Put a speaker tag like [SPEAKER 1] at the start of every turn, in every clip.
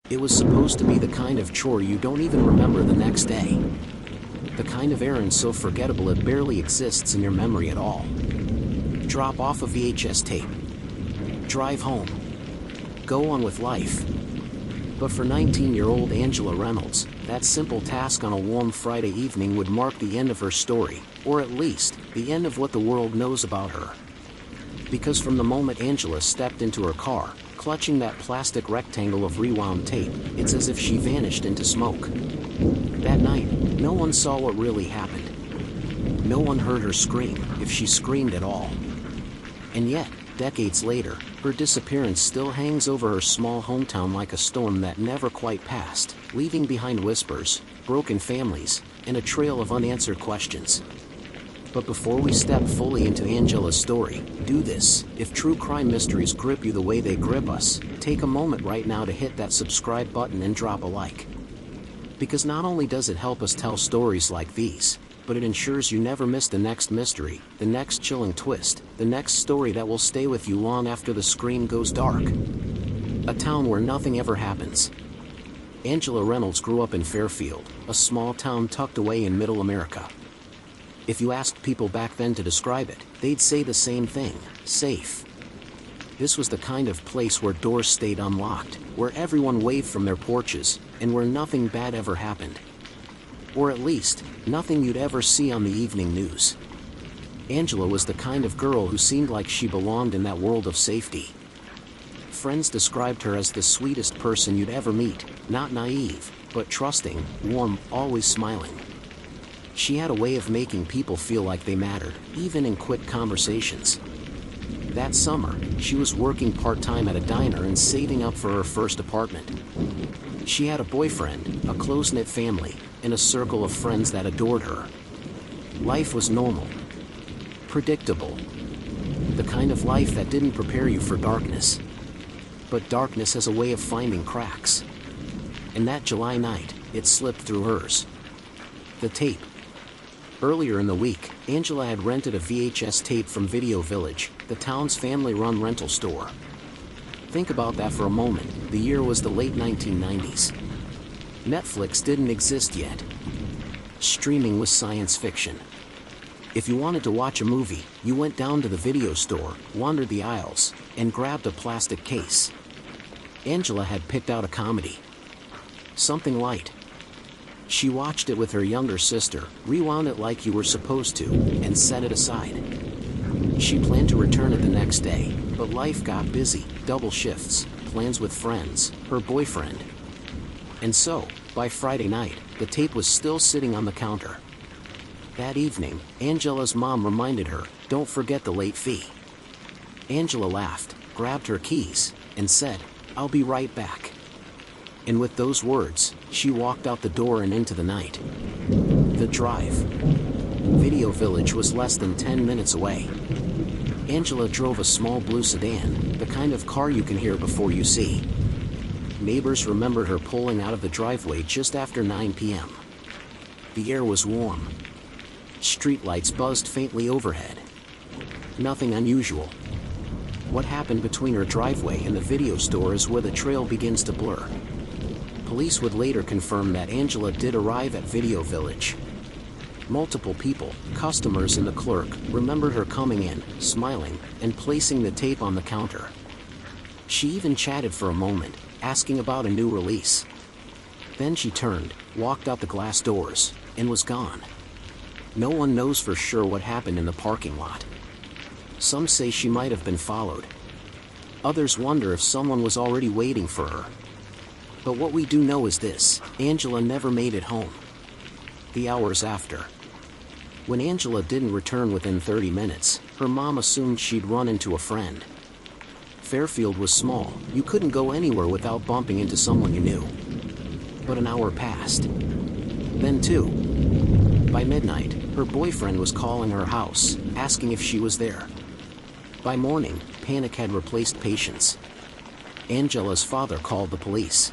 [SPEAKER 1] It was supposed to be the kind of chore you don't even remember the next day. The kind of errand so forgettable it barely exists in your memory at all. Drop off a VHS tape. Drive home. Go on with life. But for 19-year-old Angela Reynolds, that simple task on a warm Friday evening would mark the end of her story, or at least, the end of what the world knows about her. Because from the moment Angela stepped into her car, clutching that plastic rectangle of rewound tape, it's as if she vanished into smoke. That night, no one saw what really happened. No one heard her scream, if she screamed at all. And yet, decades later, her disappearance still hangs over her small hometown like a storm that never quite passed, leaving behind whispers, broken families, and a trail of unanswered questions. But before we step fully into Angela's story, do this. If true crime mysteries grip you the way they grip us, take a moment right now to hit that subscribe button and drop a like. Because not only does it help us tell stories like these, but it ensures you never miss the next mystery, the next chilling twist, the next story that will stay with you long after the screen goes dark. A town where nothing ever happens. Angela Reynolds grew up in Fairfield, a small town tucked away in Middle America. If you asked people back then to describe it, they'd say the same thing: safe. This was the kind of place where doors stayed unlocked, where everyone waved from their porches, and where nothing bad ever happened. Or at least, nothing you'd ever see on the evening news. Angela was the kind of girl who seemed like she belonged in that world of safety. Friends described her as the sweetest person you'd ever meet, not naive, but trusting, warm, always smiling. She had a way of making people feel like they mattered, even in quick conversations. That summer, she was working part-time at a diner and saving up for her first apartment. She had a boyfriend, a close-knit family, and a circle of friends that adored her. Life was normal. Predictable. The kind of life that didn't prepare you for darkness. But darkness has a way of finding cracks. And that July night, it slipped through hers. The tape. Earlier in the week, Angela had rented a VHS tape from Video Village, the town's family-run rental store. Think about that for a moment. The year was the late 1990s. Netflix didn't exist yet. Streaming was science fiction. If you wanted to watch a movie, you went down to the video store, wandered the aisles, and grabbed a plastic case. Angela had picked out a comedy. Something light. She watched it with her younger sister, rewound it like you were supposed to, and set it aside. She planned to return it the next day, but life got busy, double shifts, plans with friends, her boyfriend. And so, by Friday night, the tape was still sitting on the counter. That evening, Angela's mom reminded her, "Don't forget the late fee." Angela laughed, grabbed her keys, and said, "I'll be right back." And with those words, she walked out the door and into the night. The drive. Video Village was less than 10 minutes away. Angela drove a small blue sedan, the kind of car you can hear before you see. Neighbors remembered her pulling out of the driveway just after 9 p.m. The air was warm. Streetlights buzzed faintly overhead. Nothing unusual. What happened between her driveway and the video store is where the trail begins to blur. Police would later confirm that Angela did arrive at Video Village. Multiple people, customers and the clerk, remembered her coming in, smiling, and placing the tape on the counter. She even chatted for a moment, asking about a new release. Then she turned, walked out the glass doors, and was gone. No one knows for sure what happened in the parking lot. Some say she might have been followed. Others wonder if someone was already waiting for her. But what we do know is this: Angela never made it home. The hours after. When Angela didn't return within 30 minutes, her mom assumed she'd run into a friend. Fairfield was small, you couldn't go anywhere without bumping into someone you knew. But an hour passed. Then two. By midnight, her boyfriend was calling her house, asking if she was there. By morning, panic had replaced patience. Angela's father called the police.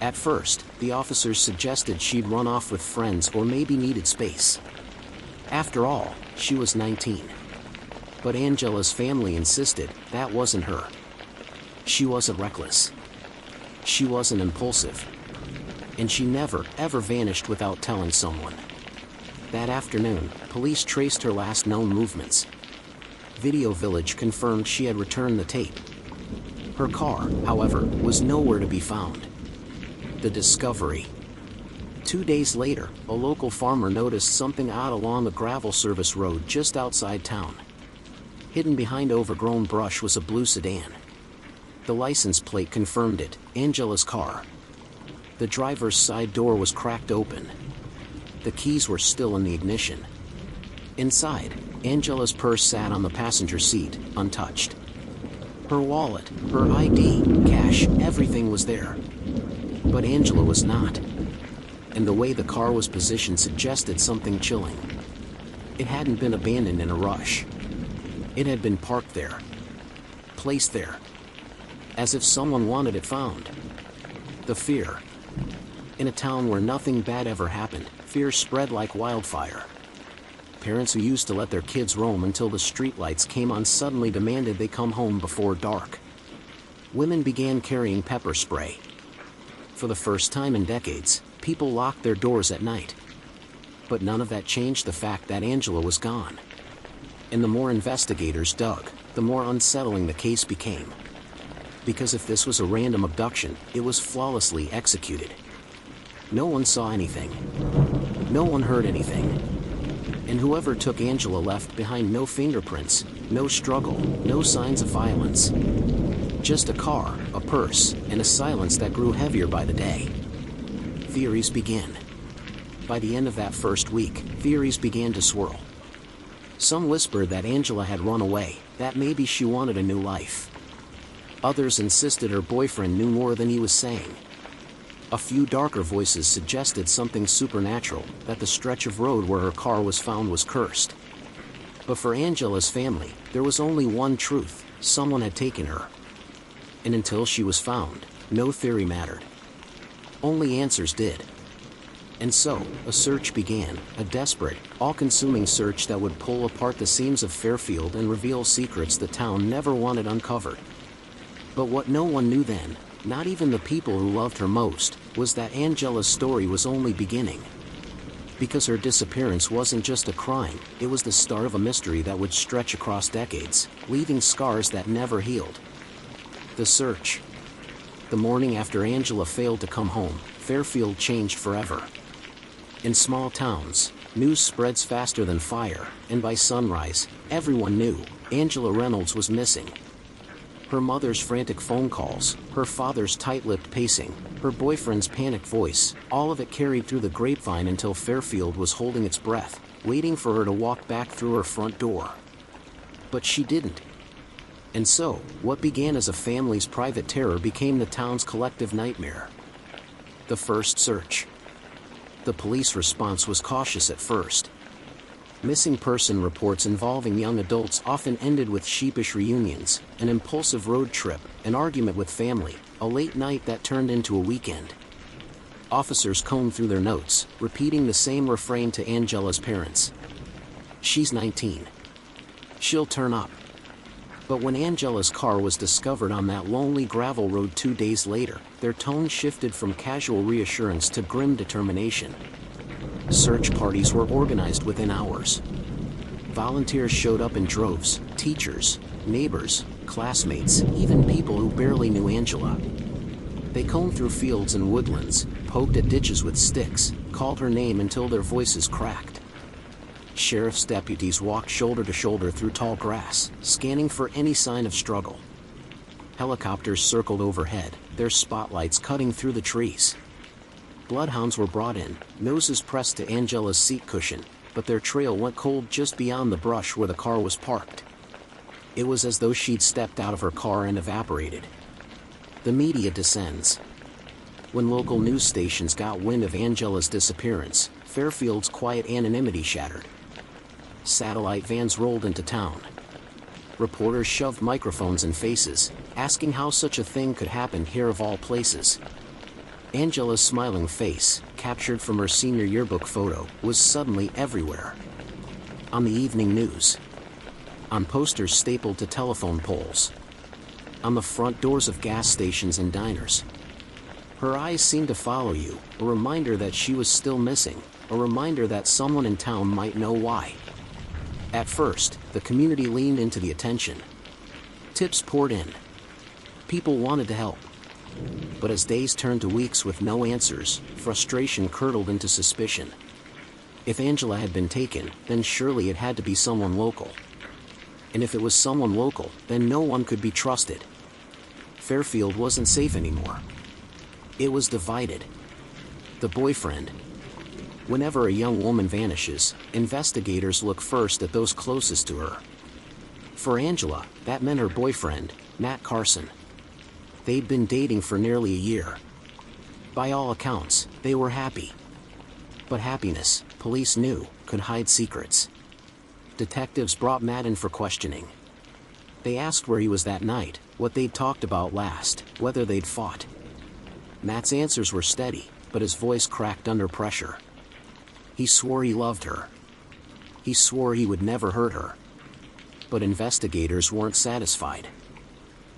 [SPEAKER 1] At first, the officers suggested she'd run off with friends or maybe needed space. After all, she was 19. But Angela's family insisted that wasn't her. She wasn't reckless. She wasn't impulsive. And she never, ever vanished without telling someone. That afternoon, police traced her last known movements. Video Village confirmed she had returned the tape. Her car, however, was nowhere to be found. The discovery. 2 days later, a local farmer noticed something odd along a gravel service road just outside town. Hidden behind overgrown brush was a blue sedan. The license plate confirmed it, Angela's car. The driver's side door was cracked open. The keys were still in the ignition. Inside, Angela's purse sat on the passenger seat, untouched. Her wallet, her ID, cash, everything was there. But Angela was not. And the way the car was positioned suggested something chilling. It hadn't been abandoned in a rush. It had been parked there. Placed there. As if someone wanted it found. The fear. In a town where nothing bad ever happened, fear spread like wildfire. Parents who used to let their kids roam until the streetlights came on suddenly demanded they come home before dark. Women began carrying pepper spray. For the first time in decades, people locked their doors at night. But none of that changed the fact that Angela was gone. And the more investigators dug, the more unsettling the case became. Because if this was a random abduction, it was flawlessly executed. No one saw anything. No one heard anything. And whoever took Angela left behind no fingerprints, no struggle, no signs of violence. Just a car, a purse, and a silence that grew heavier by the day. Theories began. By the end of that first week, theories began to swirl. Some whispered that Angela had run away, that maybe she wanted a new life. Others insisted her boyfriend knew more than he was saying. A few darker voices suggested something supernatural, that the stretch of road where her car was found was cursed. But for Angela's family, there was only one truth: someone had taken her. And until she was found, no theory mattered. Only answers did. And so, a search began, a desperate, all-consuming search that would pull apart the seams of Fairfield and reveal secrets the town never wanted uncovered. But what no one knew then, not even the people who loved her most, was that Angela's story was only beginning. Because her disappearance wasn't just a crime, it was the start of a mystery that would stretch across decades, leaving scars that never healed. The search. The morning after Angela failed to come home, Fairfield changed forever. In small towns, news spreads faster than fire, and by sunrise, everyone knew Angela Reynolds was missing. Her mother's frantic phone calls, her father's tight-lipped pacing, her boyfriend's panicked voice, all of it carried through the grapevine until Fairfield was holding its breath, waiting for her to walk back through her front door. But she didn't. And so, what began as a family's private terror became the town's collective nightmare. The first search. The police response was cautious at first. Missing person reports involving young adults often ended with sheepish reunions, an impulsive road trip, an argument with family, a late night that turned into a weekend. Officers combed through their notes, repeating the same refrain to Angela's parents. She's 19. She'll turn up. But when Angela's car was discovered on that lonely gravel road 2 days later, their tone shifted from casual reassurance to grim determination. Search parties were organized within hours. Volunteers showed up in droves, teachers, neighbors, classmates, even people who barely knew Angela. They combed through fields and woodlands, poked at ditches with sticks, called her name until their voices cracked. Sheriff's deputies walked shoulder to shoulder through tall grass, scanning for any sign of struggle. Helicopters circled overhead, their spotlights cutting through the trees. Bloodhounds were brought in, noses pressed to Angela's seat cushion, but their trail went cold just beyond the brush where the car was parked. It was as though she'd stepped out of her car and evaporated. The media descends. When local news stations got wind of Angela's disappearance, Fairfield's quiet anonymity shattered. Satellite vans rolled into town. Reporters shoved microphones in faces, asking how such a thing could happen here of all places. Angela's smiling face, captured from her senior yearbook photo, was suddenly everywhere. On the evening news. On posters stapled to telephone poles. On the front doors of gas stations and diners. Her eyes seemed to follow you, a reminder that she was still missing, a reminder that someone in town might know why. At first, the community leaned into the attention. Tips poured in. People wanted to help. But as days turned to weeks with no answers, frustration curdled into suspicion. If Angela had been taken, then surely it had to be someone local. And if it was someone local, then no one could be trusted. Fairfield wasn't safe anymore. It was divided. The boyfriend. Whenever a young woman vanishes, investigators look first at those closest to her. For Angela, that meant her boyfriend, Matt Carson. They'd been dating for nearly a year. By all accounts, they were happy. But happiness, police knew, could hide secrets. Detectives brought Matt in for questioning. They asked where he was that night, what they'd talked about last, whether they'd fought. Matt's answers were steady, but his voice cracked under pressure. He swore he loved her. He swore he would never hurt her. But investigators weren't satisfied.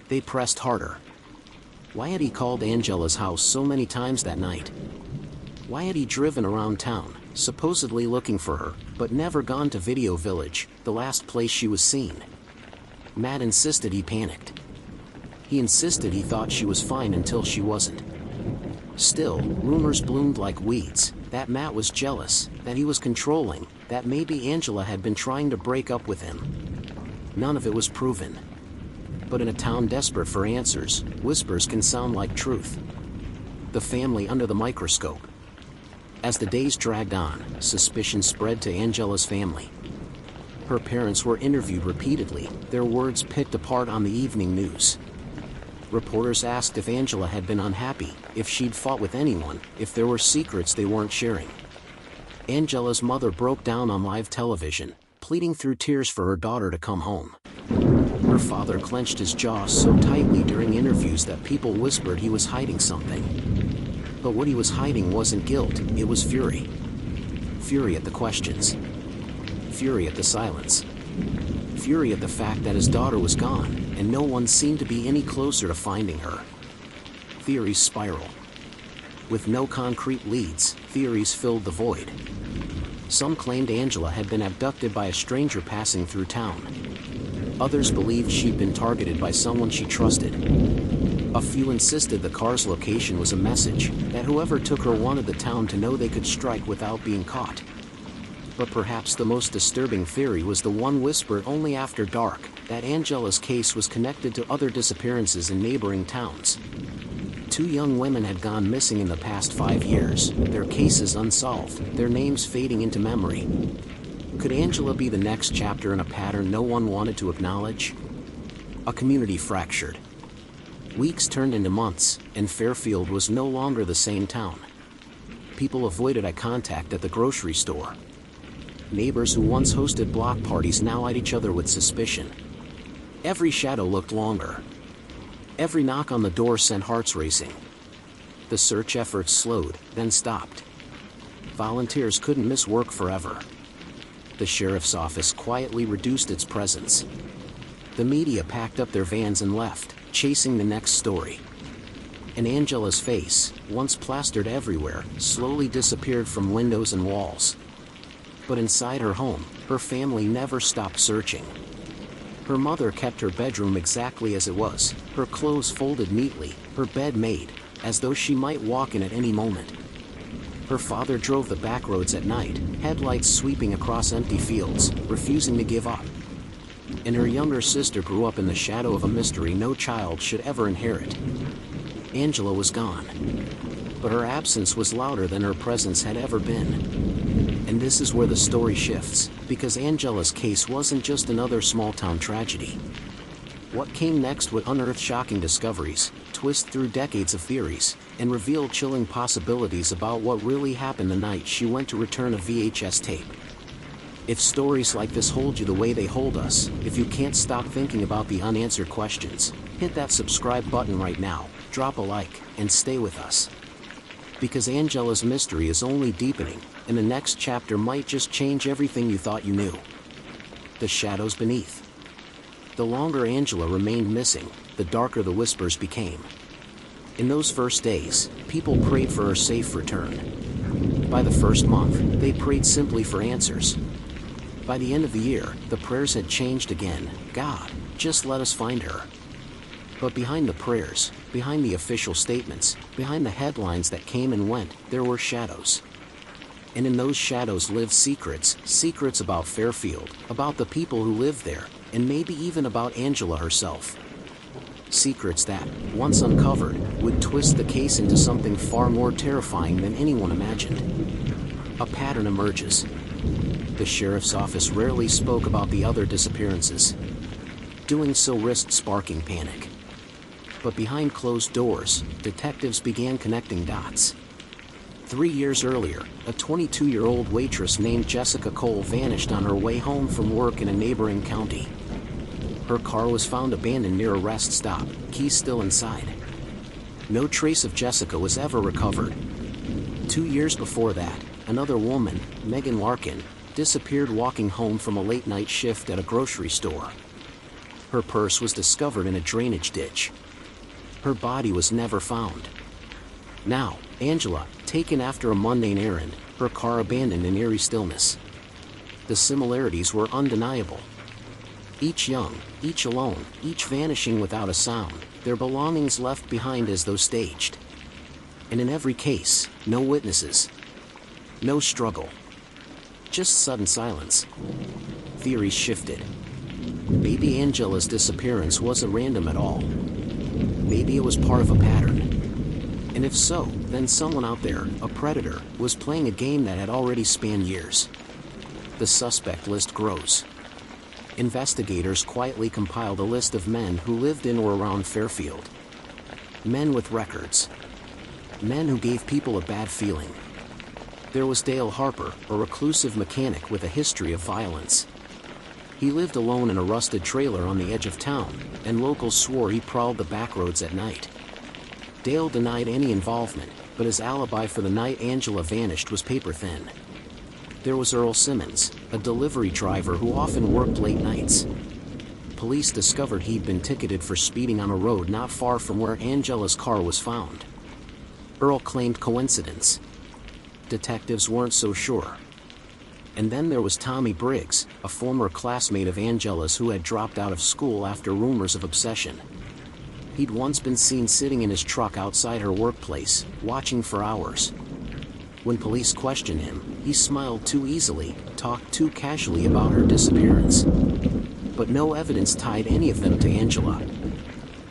[SPEAKER 1] They pressed harder. Why had he called Angela's house so many times that night? Why had he driven around town, supposedly looking for her, but never gone to Video Village, the last place she was seen? Matt insisted he panicked. He insisted he thought she was fine until she wasn't. Still, rumors bloomed like weeds, that Matt was jealous, that he was controlling, that maybe Angela had been trying to break up with him. None of it was proven. But in a town desperate for answers, whispers can sound like truth. The family under the microscope. As the days dragged on, suspicion spread to Angela's family. Her parents were interviewed repeatedly, their words picked apart on the evening news. Reporters asked if Angela had been unhappy, if she'd fought with anyone, if there were secrets they weren't sharing. Angela's mother broke down on live television, pleading through tears for her daughter to come home. Her father clenched his jaw so tightly during interviews that people whispered he was hiding something. But what he was hiding wasn't guilt, it was fury. Fury at the questions. Fury at the silence. Fury at the fact that his daughter was gone, and no one seemed to be any closer to finding her. Theories spiral. With no concrete leads, theories filled the void. Some claimed Angela had been abducted by a stranger passing through town. Others believed she'd been targeted by someone she trusted. A few insisted the car's location was a message, that whoever took her wanted the town to know they could strike without being caught. But perhaps the most disturbing theory was the one whispered only after dark, that Angela's case was connected to other disappearances in neighboring towns. 2 young women had gone missing in the past 5 years, their cases unsolved, their names fading into memory. Could Angela be the next chapter in a pattern no one wanted to acknowledge? A community fractured. Weeks turned into months, and Fairfield was no longer the same town. People avoided eye contact at the grocery store. Neighbors who once hosted block parties now eyed each other with suspicion. Every shadow looked longer. Every knock on the door sent hearts racing. The search efforts slowed, then stopped. Volunteers couldn't miss work forever. The sheriff's office quietly reduced its presence. The media packed up their vans and left, chasing the next story. And Angela's face, once plastered everywhere, slowly disappeared from windows and walls. But inside her home, her family never stopped searching. Her mother kept her bedroom exactly as it was, her clothes folded neatly, her bed made, as though she might walk in at any moment. Her father drove the back roads at night, headlights sweeping across empty fields, refusing to give up. And her younger sister grew up in the shadow of a mystery no child should ever inherit. Angela was gone. But her absence was louder than her presence had ever been. And this is where the story shifts, because Angela's case wasn't just another small-town tragedy. What came next would unearth shocking discoveries, twist through decades of theories, and reveal chilling possibilities about what really happened the night she went to return a VHS tape. If stories like this hold you the way they hold us, if you can't stop thinking about the unanswered questions, hit that subscribe button right now, drop a like, and stay with us. Because Angela's mystery is only deepening, and the next chapter might just change everything you thought you knew. The shadows beneath. The longer Angela remained missing, the darker the whispers became. In those first days, people prayed for her safe return. By the first month, they prayed simply for answers. By the end of the year, the prayers had changed again. God, just let us find her. But behind the prayers, behind the official statements, behind the headlines that came and went, there were shadows. And in those shadows lived secrets, secrets about Fairfield, about the people who lived there, and maybe even about Angela herself. Secrets that, once uncovered, would twist the case into something far more terrifying than anyone imagined. A pattern emerges. The sheriff's office rarely spoke about the other disappearances. Doing so risked sparking panic. But behind closed doors, detectives began connecting dots. 3 years earlier, a 22-year-old waitress named Jessica Cole vanished on her way home from work in a neighboring county. Her car was found abandoned near a rest stop, keys still inside. No trace of Jessica was ever recovered. 2 years before that, another woman, Megan Larkin, disappeared walking home from a late-night shift at a grocery store. Her purse was discovered in a drainage ditch. Her body was never found. Now, Angela, taken after a mundane errand, her car abandoned in eerie stillness. The similarities were undeniable. Each young, each alone, each vanishing without a sound, their belongings left behind as though staged. And in every case, no witnesses. No struggle. Just sudden silence. Theories shifted. Maybe Angela's disappearance wasn't random at all. Maybe it was part of a pattern. And if so, then someone out there, a predator, was playing a game that had already spanned years. The suspect list grows. Investigators quietly compiled a list of men who lived in or around Fairfield. Men with records. Men who gave people a bad feeling. There was Dale Harper, a reclusive mechanic with a history of violence. He lived alone in a rusted trailer on the edge of town, and locals swore he prowled the back roads at night. Dale denied any involvement, but his alibi for the night Angela vanished was paper thin. There was Earl Simmons, a delivery driver who often worked late nights. Police discovered he'd been ticketed for speeding on a road not far from where Angela's car was found. Earl claimed coincidence. Detectives weren't so sure. And then there was Tommy Briggs, a former classmate of Angela's who had dropped out of school after rumors of obsession. He'd once been seen sitting in his truck outside her workplace, watching for hours. When police questioned him, he smiled too easily, talked too casually about her disappearance. But no evidence tied any of them to Angela.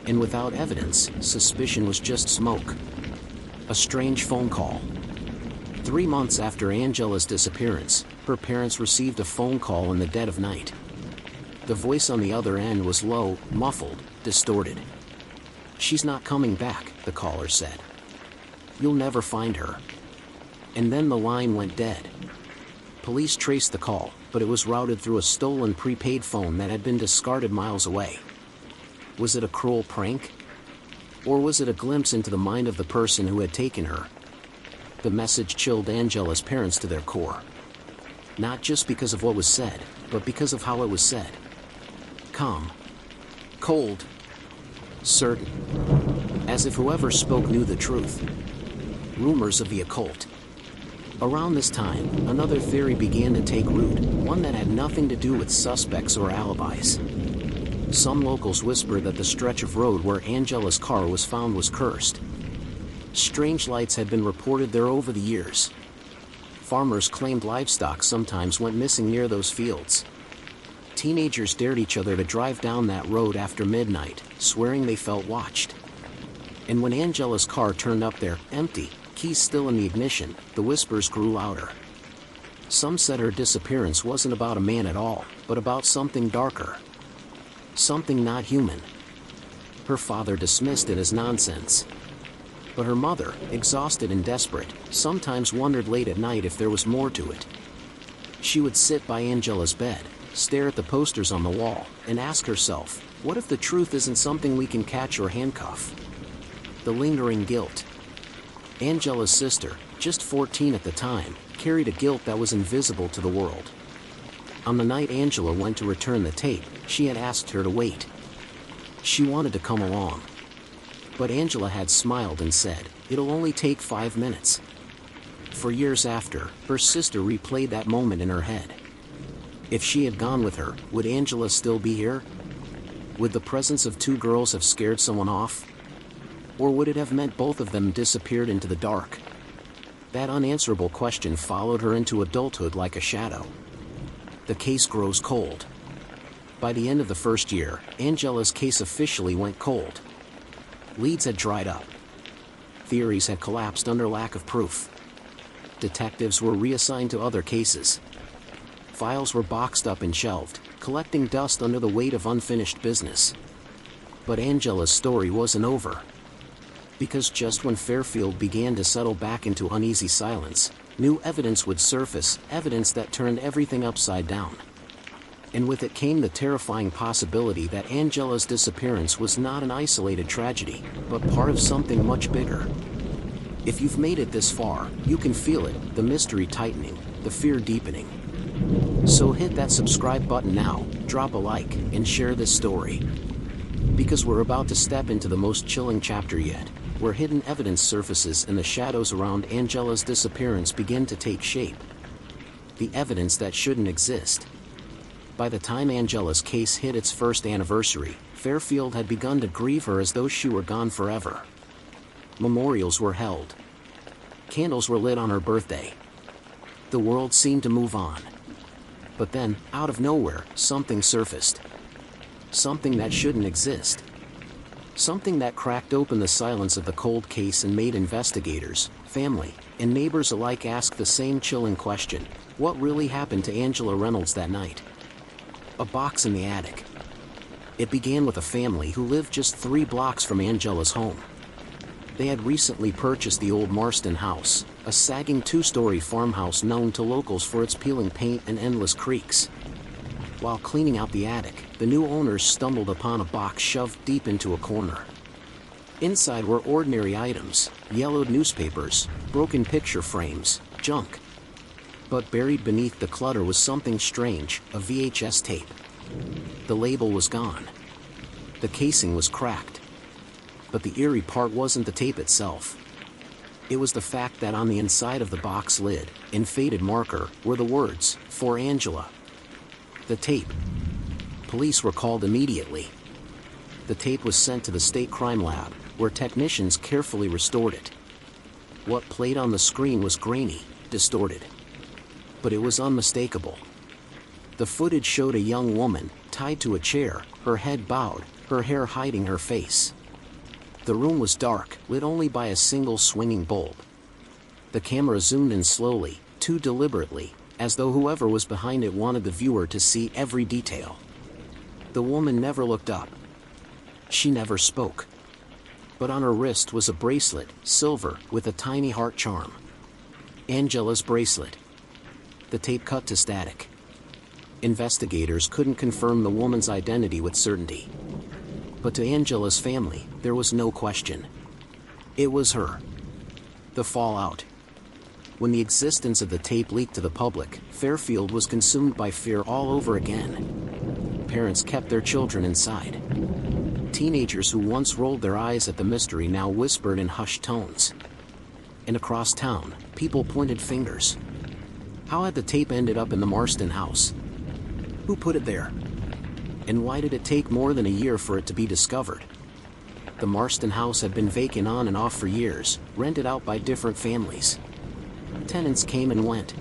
[SPEAKER 1] And without evidence, suspicion was just smoke. A strange phone call. 3 months after Angela's disappearance, her parents received a phone call in the dead of night. The voice on the other end was low, muffled, distorted. "She's not coming back," the caller said. "You'll never find her." And then the line went dead. Police traced the call, but it was routed through a stolen prepaid phone that had been discarded miles away. Was it a cruel prank? Or was it a glimpse into the mind of the person who had taken her? The message chilled Angela's parents to their core. Not just because of what was said, but because of how it was said. Calm. Cold. Certain. As if whoever spoke knew the truth. Rumors of the occult. Around this time, another theory began to take root, one that had nothing to do with suspects or alibis. Some locals whispered that the stretch of road where Angela's car was found was cursed. Strange lights had been reported there over the years. Farmers claimed livestock sometimes went missing near those fields. Teenagers dared each other to drive down that road after midnight, swearing they felt watched. And when Angela's car turned up there, empty, keys still in the ignition, the whispers grew louder. Some said her disappearance wasn't about a man at all, but about something darker. Something not human. Her father dismissed it as nonsense. But her mother, exhausted and desperate, sometimes wondered late at night if there was more to it. She would sit by Angela's bed, stare at the posters on the wall, and ask herself, what if the truth isn't something we can catch or handcuff? The lingering guilt. Angela's sister, just 14 at the time, carried a guilt that was invisible to the world. On the night Angela went to return the tape, she had asked her to wait. She wanted to come along. But Angela had smiled and said, "It'll only take 5 minutes." For years after, her sister replayed that moment in her head. If she had gone with her, would Angela still be here? Would the presence of two girls have scared someone off? Or would it have meant both of them disappeared into the dark? That unanswerable question followed her into adulthood like a shadow. The case grows cold. By the end of the first year, Angela's case officially went cold. Leads had dried up. Theories had collapsed under lack of proof. Detectives were reassigned to other cases. Files were boxed up and shelved, collecting dust under the weight of unfinished business. But Angela's story wasn't over. Because just when Fairfield began to settle back into uneasy silence, new evidence would surface, evidence that turned everything upside down. And with it came the terrifying possibility that Angela's disappearance was not an isolated tragedy, but part of something much bigger. If you've made it this far, you can feel it, the mystery tightening, the fear deepening. So hit that subscribe button now, drop a like, and share this story. Because we're about to step into the most chilling chapter yet, where hidden evidence surfaces and the shadows around Angela's disappearance begin to take shape. The evidence that shouldn't exist. By the time Angela's case hit its first anniversary, Fairfield had begun to grieve her as though she were gone forever. Memorials were held. Candles were lit on her birthday. The world seemed to move on. But then, out of nowhere, something surfaced. Something that shouldn't exist. Something that cracked open the silence of the cold case and made investigators, family, and neighbors alike ask the same chilling question: what really happened to Angela Reynolds that night? A box in the attic. It began with a family who lived just 3 blocks from Angela's home. They had recently purchased the old Marston house, a sagging 2-story farmhouse known to locals for its peeling paint and endless creaks. While cleaning out the attic, the new owners stumbled upon a box shoved deep into a corner. Inside were ordinary items, yellowed newspapers, broken picture frames, junk. But buried beneath the clutter was something strange, a VHS tape. The label was gone. The casing was cracked. But the eerie part wasn't the tape itself. It was the fact that on the inside of the box lid, in faded marker, were the words, "For Angela." The tape. Police were called immediately. The tape was sent to the state crime lab, where technicians carefully restored it. What played on the screen was grainy, distorted. But it was unmistakable. The footage showed a young woman, tied to a chair, her head bowed, her hair hiding her face. The room was dark, lit only by a single swinging bulb. The camera zoomed in slowly, too deliberately, as though whoever was behind it wanted the viewer to see every detail. The woman never looked up. She never spoke. But on her wrist was a bracelet, silver, with a tiny heart charm. Angela's bracelet. The tape cut to static. Investigators couldn't confirm the woman's identity with certainty. But to Angela's family, there was no question. It was her. The fallout. When the existence of the tape leaked to the public, Fairfield was consumed by fear all over again. Parents kept their children inside. Teenagers who once rolled their eyes at the mystery now whispered in hushed tones. And across town, people pointed fingers. How had the tape ended up in the Marston house? Who put it there? And why did it take more than a year for it to be discovered? The Marston house had been vacant on and off for years, rented out by different families. Tenants came and went.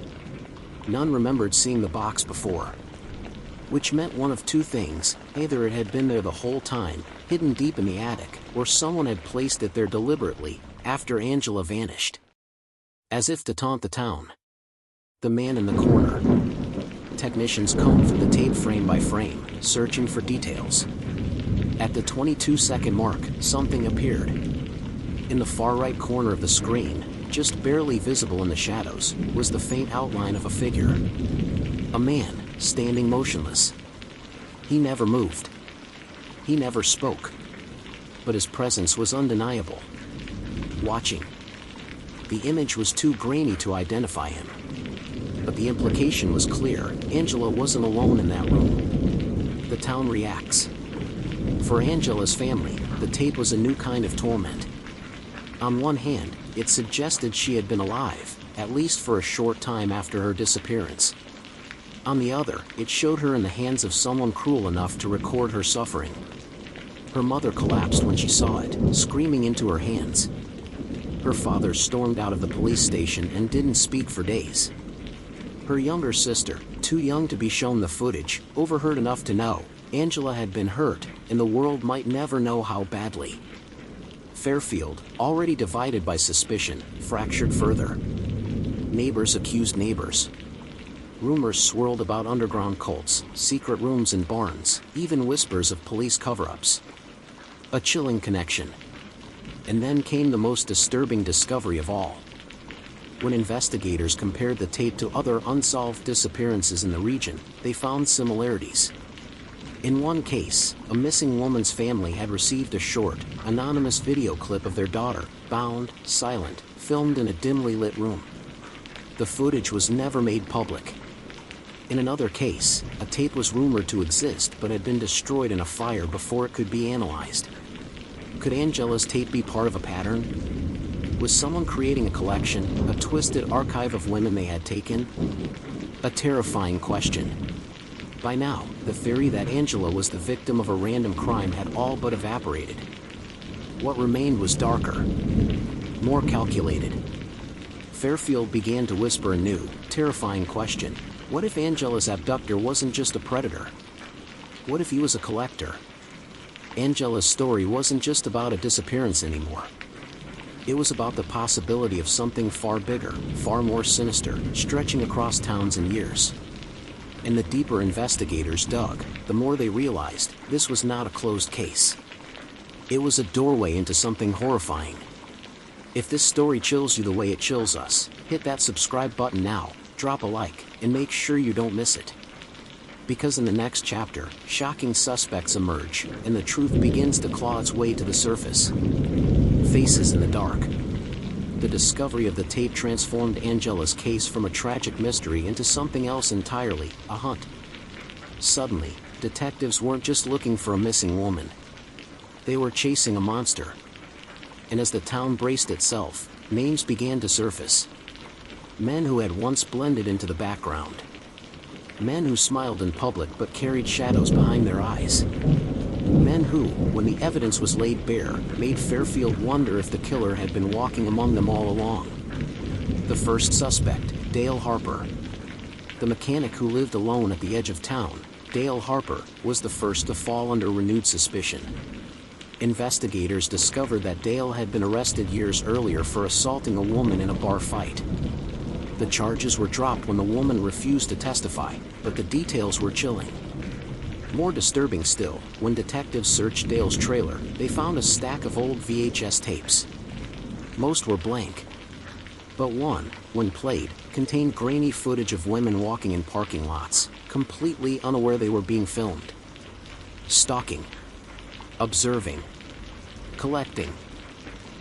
[SPEAKER 1] None remembered seeing the box before. Which meant one of two things: either it had been there the whole time, hidden deep in the attic, or someone had placed it there deliberately, after Angela vanished. As if to taunt the town. The man in the corner. Technicians combed through the tape frame by frame, searching for details. At the 22-second mark, something appeared. In the far right corner of the screen, just barely visible in the shadows, was the faint outline of a figure. A man, standing motionless. He never moved. He never spoke. But his presence was undeniable. Watching. The image was too grainy to identify him. But the implication was clear: Angela wasn't alone in that room. The town reacts. For Angela's family, the tape was a new kind of torment. On one hand, it suggested she had been alive, at least for a short time after her disappearance. On the other, it showed her in the hands of someone cruel enough to record her suffering. Her mother collapsed when she saw it, screaming into her hands. Her father stormed out of the police station and didn't speak for days. Her younger sister, too young to be shown the footage, overheard enough to know Angela had been hurt, and the world might never know how badly. Fairfield, already divided by suspicion, fractured further. Neighbors accused neighbors. Rumors swirled about underground cults, secret rooms and barns, even whispers of police cover-ups. A chilling connection. And then came the most disturbing discovery of all. When investigators compared the tape to other unsolved disappearances in the region, they found similarities. In one case, a missing woman's family had received a short, anonymous video clip of their daughter, bound, silent, filmed in a dimly lit room. The footage was never made public. In another case, a tape was rumored to exist but had been destroyed in a fire before it could be analyzed. Could Angela's tape be part of a pattern? Was someone creating a collection, a twisted archive of women they had taken? A terrifying question. By now, the theory that Angela was the victim of a random crime had all but evaporated. What remained was darker, more calculated. Fairfield began to whisper a new, terrifying question. What if Angela's abductor wasn't just a predator? What if he was a collector? Angela's story wasn't just about a disappearance anymore. It was about the possibility of something far bigger, far more sinister, stretching across towns and years. And the deeper investigators dug, the more they realized this was not a closed case. It was a doorway into something horrifying. If this story chills you the way it chills us, hit that subscribe button now, drop a like, and make sure you don't miss it. Because in the next chapter, shocking suspects emerge, and the truth begins to claw its way to the surface. Faces in the dark. The discovery of the tape transformed Angela's case from a tragic mystery into something else entirely, a hunt. Suddenly, detectives weren't just looking for a missing woman. They were chasing a monster. And as the town braced itself, names began to surface. Men who had once blended into the background. Men who smiled in public but carried shadows behind their eyes. Men who, when the evidence was laid bare, made Fairfield wonder if the killer had been walking among them all along. The first suspect, Dale Harper. The mechanic who lived alone at the edge of town, Dale Harper, was the first to fall under renewed suspicion. Investigators discovered that Dale had been arrested years earlier for assaulting a woman in a bar fight. The charges were dropped when the woman refused to testify, but the details were chilling. More disturbing still, when detectives searched Dale's trailer, they found a stack of old VHS tapes. Most were blank. But one, when played, contained grainy footage of women walking in parking lots, completely unaware they were being filmed. Stalking. Observing. Collecting.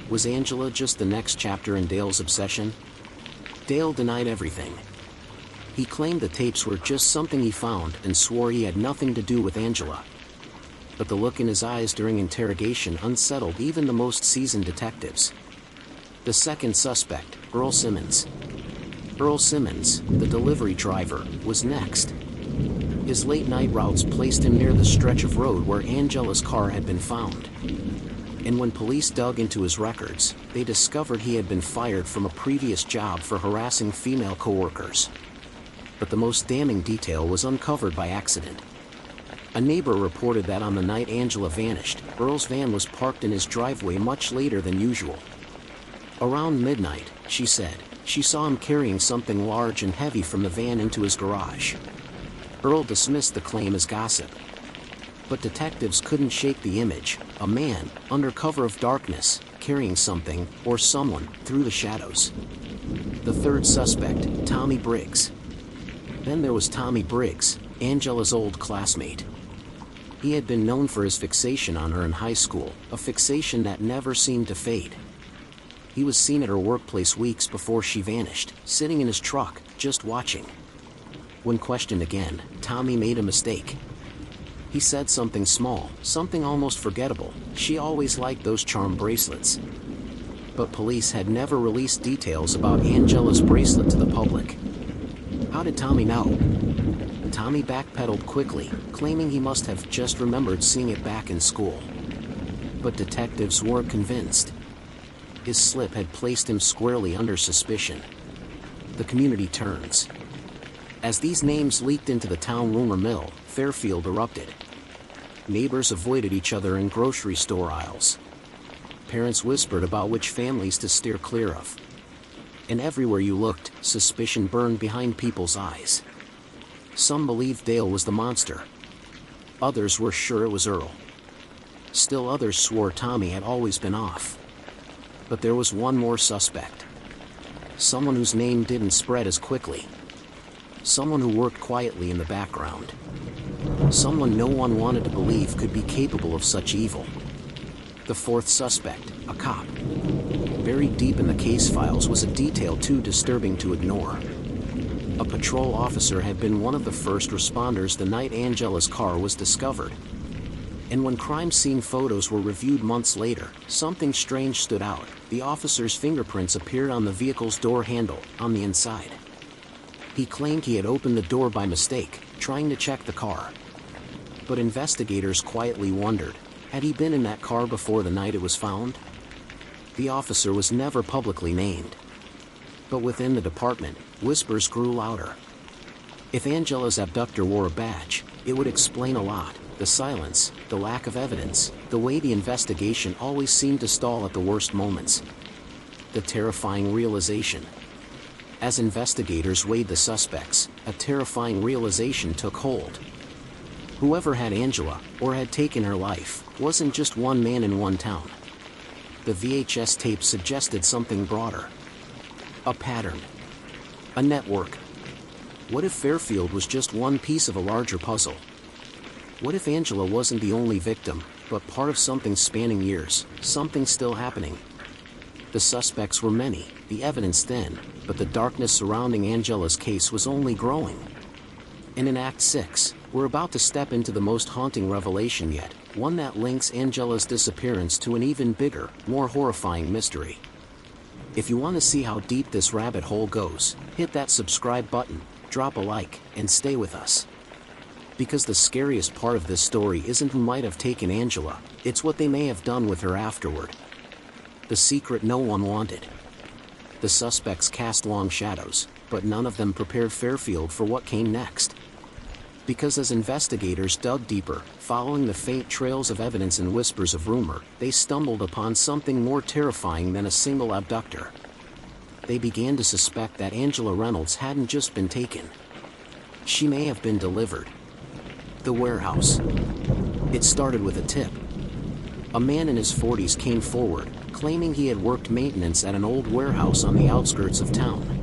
[SPEAKER 1] Was Angela just the next chapter in Dale's obsession? Dale denied everything. He claimed the tapes were just something he found and swore he had nothing to do with Angela. But the look in his eyes during interrogation unsettled even the most seasoned detectives. The second suspect, Earl Simmons. Earl Simmons, the delivery driver, was next. His late-night routes placed him near the stretch of road where Angela's car had been found. And when police dug into his records, they discovered he had been fired from a previous job for harassing female coworkers. But the most damning detail was uncovered by accident. A neighbor reported that on the night Angela vanished, Earl's van was parked in his driveway much later than usual. Around midnight, she said, she saw him carrying something large and heavy from the van into his garage. Earl dismissed the claim as gossip. But detectives couldn't shake the image, a man, under cover of darkness, carrying something, or someone, through the shadows. The third suspect, Tommy Briggs. Then there was Tommy Briggs, Angela's old classmate. He had been known for his fixation on her in high school, a fixation that never seemed to fade. He was seen at her workplace weeks before she vanished, sitting in his truck, just watching. When questioned again, Tommy made a mistake. He said something small, something almost forgettable. She always liked those charm bracelets. But police had never released details about Angela's bracelet to the public. How did Tommy know? Tommy backpedaled quickly, claiming he must have just remembered seeing it back in school. But detectives weren't convinced. His slip had placed him squarely under suspicion. The community turns. As these names leaked into the town rumor mill, Fairfield erupted. Neighbors avoided each other in grocery store aisles. Parents whispered about which families to steer clear of. And everywhere you looked, suspicion burned behind people's eyes. Some believed Dale was the monster. Others were sure it was Earl. Still others swore Tommy had always been off. But there was one more suspect. Someone whose name didn't spread as quickly. Someone who worked quietly in the background. Someone no one wanted to believe could be capable of such evil. The fourth suspect, a cop. Buried deep in the case files was a detail too disturbing to ignore. A patrol officer had been one of the first responders the night Angela's car was discovered. And when crime scene photos were reviewed months later, something strange stood out. The officer's fingerprints appeared on the vehicle's door handle, on the inside. He claimed he had opened the door by mistake, trying to check the car. But investigators quietly wondered, had he been in that car before the night it was found? The officer was never publicly named. But within the department, whispers grew louder. If Angela's abductor wore a badge, it would explain a lot. The silence, the lack of evidence, the way the investigation always seemed to stall at the worst moments. The terrifying realization. As investigators weighed the suspects, a terrifying realization took hold. Whoever had Angela, or had taken her life, wasn't just one man in one town. The VHS tape suggested something broader. A pattern. A network. What if Fairfield was just one piece of a larger puzzle? What if Angela wasn't the only victim, but part of something spanning years, something still happening? The suspects were many, the evidence thin, but the darkness surrounding Angela's case was only growing. And in Act 6, we're about to step into the most haunting revelation yet, one that links Angela's disappearance to an even bigger, more horrifying mystery. If you want to see how deep this rabbit hole goes, hit that subscribe button, drop a like, and stay with us. Because the scariest part of this story isn't who might have taken Angela, it's what they may have done with her afterward. The secret no one wanted. The suspects cast long shadows, but none of them prepared Fairfield for what came next. Because as investigators dug deeper, following the faint trails of evidence and whispers of rumor, they stumbled upon something more terrifying than a single abductor. They began to suspect that Angela Reynolds hadn't just been taken. She may have been delivered. The warehouse. It started with a tip. A man in his 40s came forward, claiming he had worked maintenance at an old warehouse on the outskirts of town.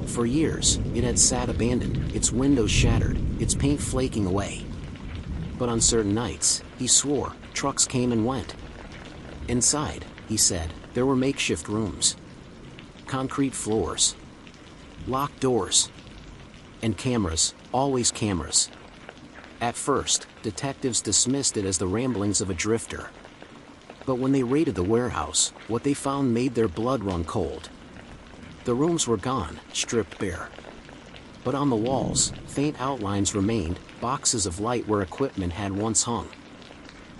[SPEAKER 1] For years, it had sat abandoned, its windows shattered, its paint flaking away. But on certain nights, he swore, trucks came and went. Inside, he said, there were makeshift rooms. Concrete floors. Locked doors. And cameras, always cameras. At first, detectives dismissed it as the ramblings of a drifter. But when they raided the warehouse, what they found made their blood run cold. The rooms were gone, stripped bare. But on the walls, faint outlines remained, boxes of light where equipment had once hung.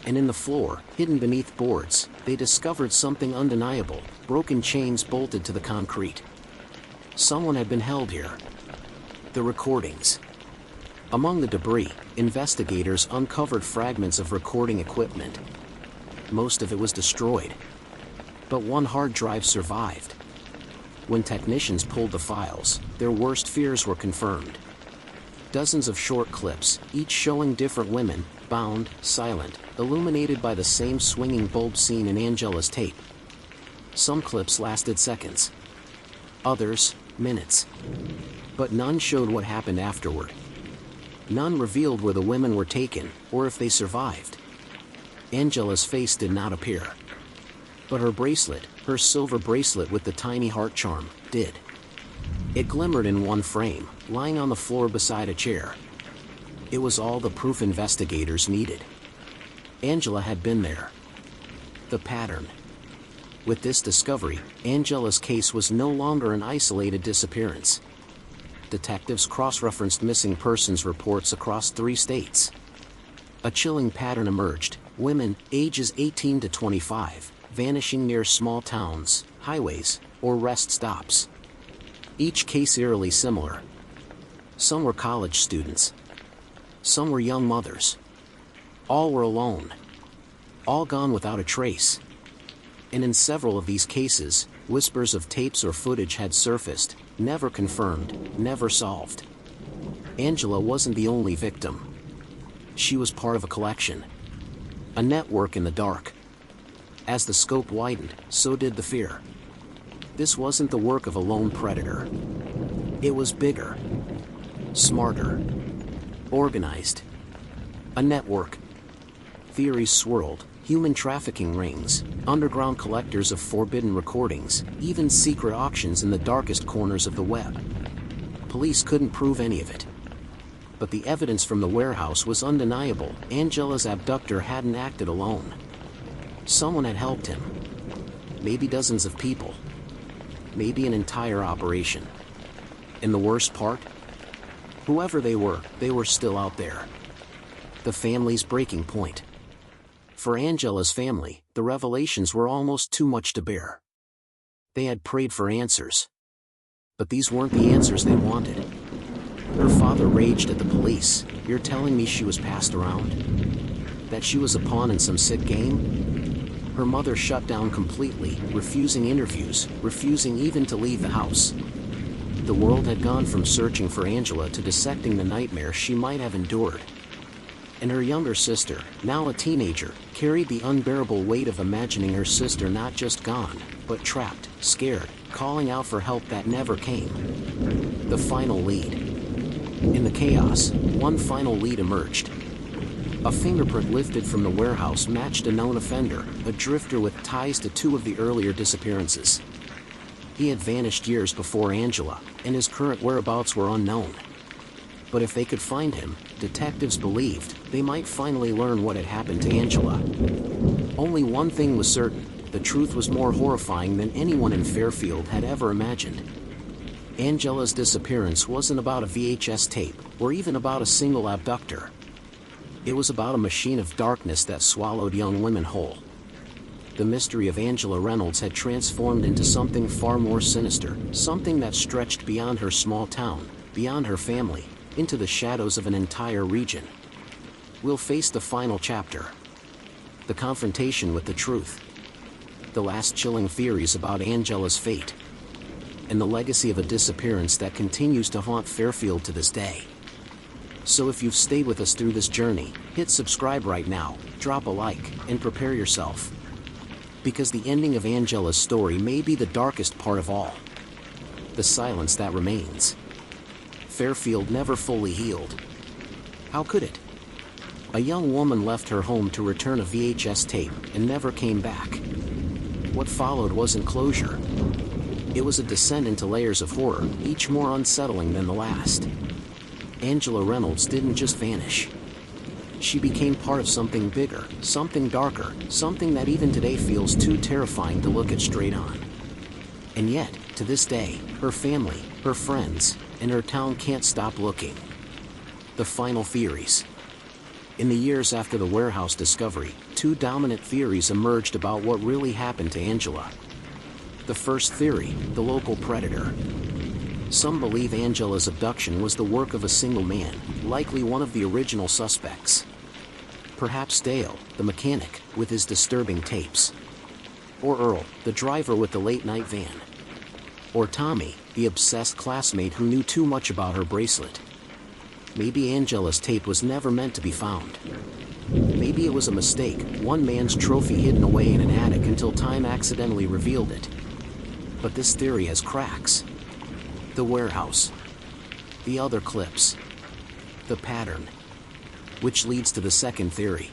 [SPEAKER 1] And in the floor, hidden beneath boards, they discovered something undeniable, broken chains bolted to the concrete. Someone had been held here. The recordings. Among the debris, investigators uncovered fragments of recording equipment. Most of it was destroyed. But one hard drive survived. When technicians pulled the files, their worst fears were confirmed. Dozens of short clips, each showing different women, bound, silent, illuminated by the same swinging bulb seen in Angela's tape. Some clips lasted seconds. Others, minutes. But none showed what happened afterward. None revealed where the women were taken, or if they survived. Angela's face did not appear. But her bracelet, her silver bracelet with the tiny heart charm, did. It glimmered in one frame, lying on the floor beside a chair. It was all the proof investigators needed. Angela had been there. The pattern. With this discovery, Angela's case was no longer an isolated disappearance. Detectives cross-referenced missing persons reports across 3 states. A chilling pattern emerged: women, ages 18 to 25, vanishing near small towns, highways, or rest stops. Each case eerily similar. Some were college students. Some were young mothers. All were alone. All gone without a trace. And in several of these cases, whispers of tapes or footage had surfaced, never confirmed, never solved. Angela wasn't the only victim. She was part of a collection. A network in the dark. As the scope widened, so did the fear. This wasn't the work of a lone predator. It was bigger. Smarter. Organized. A network. Theories swirled: human trafficking rings, underground collectors of forbidden recordings, even secret auctions in the darkest corners of the web. Police couldn't prove any of it. But the evidence from the warehouse was undeniable. Angela's abductor hadn't acted alone. Someone had helped him. Maybe dozens of people. Maybe an entire operation. And the worst part? Whoever they were still out there. The family's breaking point. For Angela's family, the revelations were almost too much to bear. They had prayed for answers. But these weren't the answers they wanted. Her father raged at the police. "You're telling me she was passed around? That she was a pawn in some sick game?" Her mother shut down completely, refusing interviews, refusing even to leave the house. The world had gone from searching for Angela to dissecting the nightmare she might have endured. And her younger sister, now a teenager, carried the unbearable weight of imagining her sister not just gone, but trapped, scared, calling out for help that never came. The final lead. In the chaos, one final lead emerged. A fingerprint lifted from the warehouse matched a known offender, a drifter with ties to 2 of the earlier disappearances. He had vanished years before Angela, and his current whereabouts were unknown. But if they could find him, detectives believed, they might finally learn what had happened to Angela. Only one thing was certain: the truth was more horrifying than anyone in Fairfield had ever imagined. Angela's disappearance wasn't about a VHS tape, or even about a single abductor. It was about a machine of darkness that swallowed young women whole. The mystery of Angela Reynolds had transformed into something far more sinister, something that stretched beyond her small town, beyond her family, into the shadows of an entire region. We'll face the final chapter. The confrontation with the truth. The last chilling theories about Angela's fate. And the legacy of a disappearance that continues to haunt Fairfield to this day. So if you've stayed with us through this journey, hit subscribe right now, drop a like, and prepare yourself. Because the ending of Angela's story may be the darkest part of all. The silence that remains. Fairfield never fully healed. How could it? A young woman left her home to return a VHS tape and never came back. What followed wasn't closure. It was a descent into layers of horror, each more unsettling than the last. Angela Reynolds didn't just vanish. She became part of something bigger, something darker, something that even today feels too terrifying to look at straight on. And yet, to this day, her family, her friends, and her town can't stop looking. The final theories. In the years after the warehouse discovery, 2 dominant theories emerged about what really happened to Angela. The first theory, the local predator. Some believe Angela's abduction was the work of a single man, likely one of the original suspects. Perhaps Dale, the mechanic, with his disturbing tapes. Or Earl, the driver with the late-night van. Or Tommy, the obsessed classmate who knew too much about her bracelet. Maybe Angela's tape was never meant to be found. Maybe it was a mistake, one man's trophy hidden away in an attic until time accidentally revealed it. But this theory has cracks. The warehouse. The other clips. The pattern. Which leads to the second theory.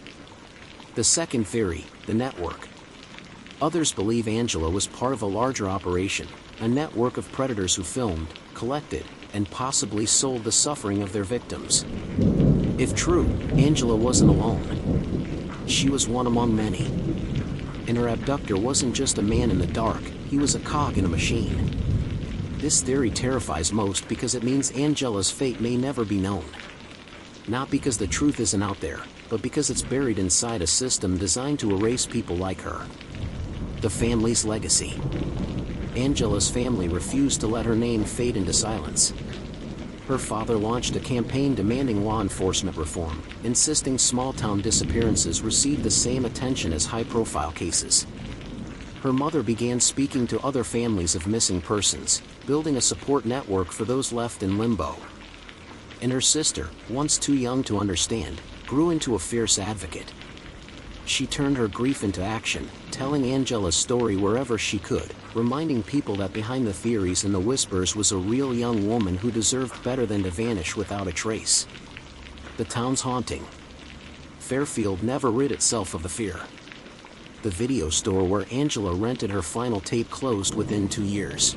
[SPEAKER 1] The second theory, the network. Others believe Angela was part of a larger operation, a network of predators who filmed, collected, and possibly sold the suffering of their victims. If true, Angela wasn't alone. She was one among many. And her abductor wasn't just a man in the dark, he was a cog in a machine. This theory terrifies most because it means Angela's fate may never be known. Not because the truth isn't out there, but because it's buried inside a system designed to erase people like her. The family's legacy. Angela's family refused to let her name fade into silence. Her father launched a campaign demanding law enforcement reform, insisting small-town disappearances receive the same attention as high-profile cases. Her mother began speaking to other families of missing persons, building a support network for those left in limbo. And her sister, once too young to understand, grew into a fierce advocate. She turned her grief into action, telling Angela's story wherever she could, reminding people that behind the theories and the whispers was a real young woman who deserved better than to vanish without a trace. The town's haunting. Fairfield never rid itself of the fear. The video store where Angela rented her final tape closed within 2 years.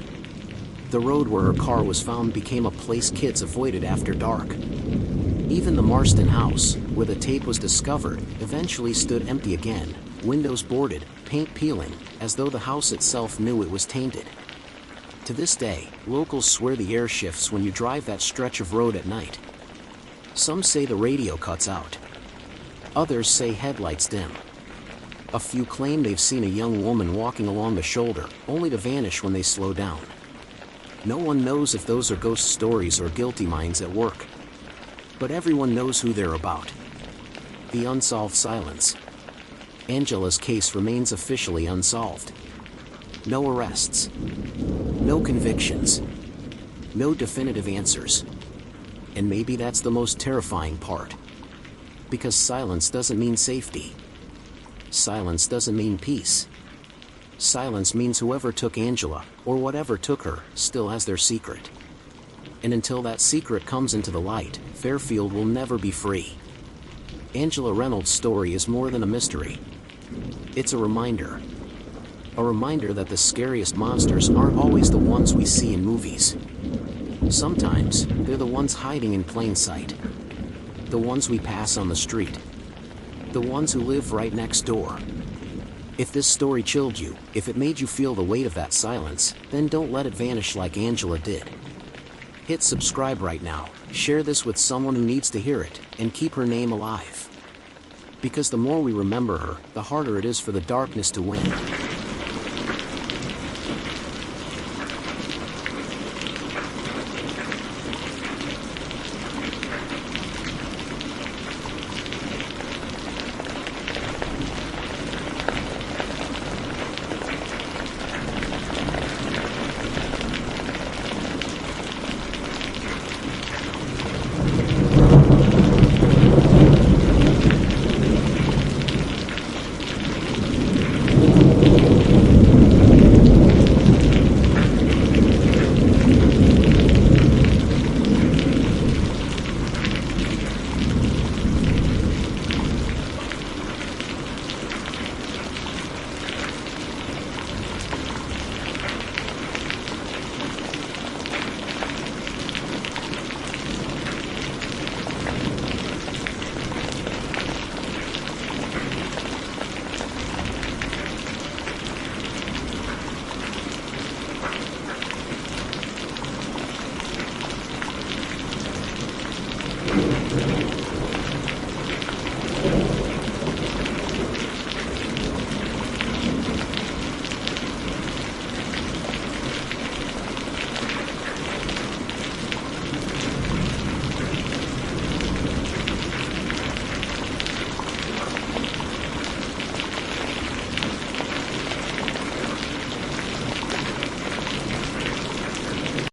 [SPEAKER 1] The road where her car was found became a place kids avoided after dark. Even the Marston house, where the tape was discovered, eventually stood empty again, windows boarded, paint peeling, as though the house itself knew it was tainted. To this day, locals swear the air shifts when you drive that stretch of road at night. Some say the radio cuts out. Others say headlights dim. A few claim they've seen a young woman walking along the shoulder, only to vanish when they slow down. No one knows if those are ghost stories or guilty minds at work. But everyone knows who they're about. The unsolved silence. Angela's case remains officially unsolved. No arrests. No convictions. No definitive answers. And maybe that's the most terrifying part. Because silence doesn't mean safety. Silence doesn't mean peace. Silence means whoever took Angela, or whatever took her, still has their secret. And until that secret comes into the light, Fairfield will never be free. Angela Reynolds' story is more than a mystery. It's a reminder. A reminder that the scariest monsters aren't always the ones we see in movies. Sometimes, they're the ones hiding in plain sight. The ones we pass on the street. The ones who live right next door. If this story chilled you, if it made you feel the weight of that silence, then don't let it vanish like Angela did. Hit subscribe right now, share this with someone who needs to hear it, and keep her name alive. Because the more we remember her, the harder it is for the darkness to win.